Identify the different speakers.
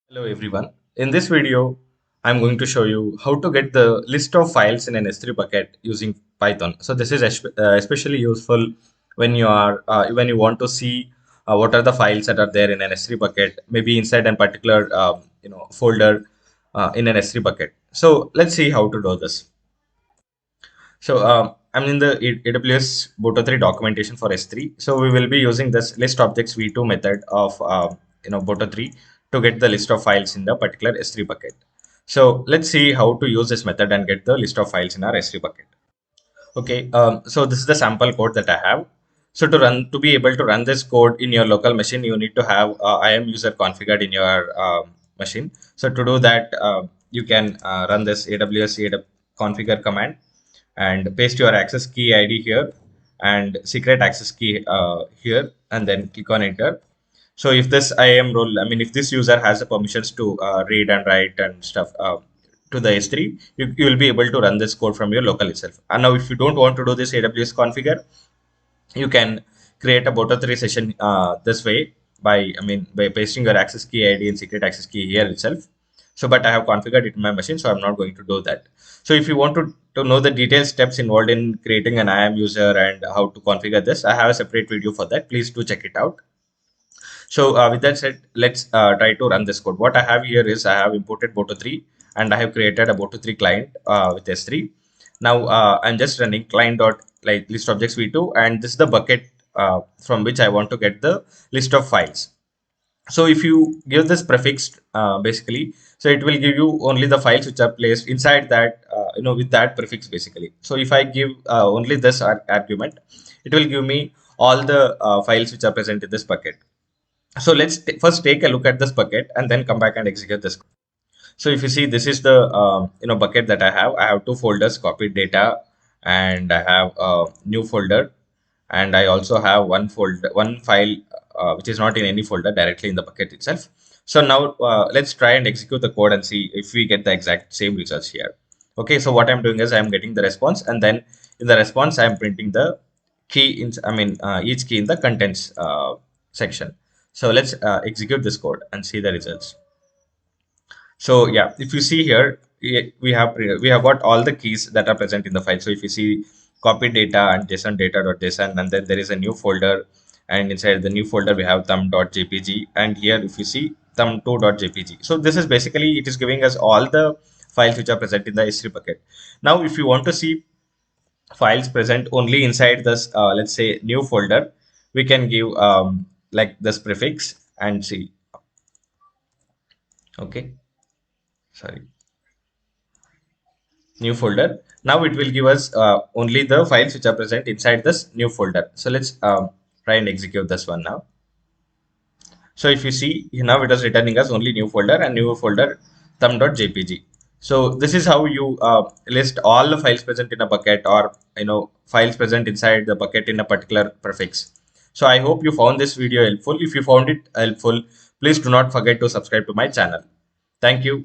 Speaker 1: Hello everyone. In this video, I'm going to show you how to get the list of files in an S3 bucket using Python. So this is especially useful when you want to see what are the files that are there in an S3 bucket, maybe inside a particular folder in an S3 bucket. So let's see how to do this. So I'm in the AWS Boto3 documentation for S3. So we will be using this list objects v2 method of Boto3 to get the list of files in the particular S3 bucket. So let's see how to use this method and get the list of files in our S3 bucket. Okay, so this is the sample code that I have. So to be able to run this code in your local machine, you need to have IAM user configured in your machine. So to do that, you can run this AWS configure command and paste your access key ID here and secret access key here, and then click on enter. So if this IAM role, if this user has the permissions to read and write and stuff to the S3, you will be able to run this code from your local itself. And now if you don't want to do this AWS configure, you can create a Boto3 session this way by pasting your access key ID and secret access key here itself. So, but I have configured it in my machine, so I'm not going to do that. So if you want to know the detailed steps involved in creating an IAM user and how to configure this, I have a separate video for that. Please do check it out. So with that said, let's try to run this code. What I have here is I have imported Boto3 and I have created a Boto3 client with S3. Now I'm just running client dot like list objects v2, and this is the bucket from which I want to get the list of files. So if you give this prefix basically, so it will give you only the files which are placed inside that with that prefix basically. So if I give only this argument, it will give me all the files which are present in this bucket. So let's first take a look at this bucket and then come back and execute this. So if you see, this is the bucket that I have. I have two folders, copied data, and I have a new folder, and I also have one file which is not in any folder, directly in the bucket itself. So now let's try and execute the code and see if we get the exact same results here. Okay, so what I'm doing is I'm getting the response, and then in the response I'm printing the key in each key in the contents section. So let's execute this code and see the results. So yeah, if you see here, we have got all the keys that are present in the file. So if you see copy data and json data.json, and then there is a new folder, and inside the new folder we have thumb.jpg, and here if you see thumb2.jpg. So this is basically, it is giving us all the files which are present in the S3 bucket. Now if you want to see files present only inside this let's say new folder, we can give like this prefix and see. Okay, sorry, new folder. Now it will give us only the files which are present inside this new folder. So let's try and execute this one now. So if you see, now it is returning us only new folder and new folder thumb.jpg. So this is how you list all the files present in a bucket, or files present inside the bucket in a particular prefix. So I hope you found this video helpful. If you found it helpful, please do not forget to subscribe to my channel. Thank you.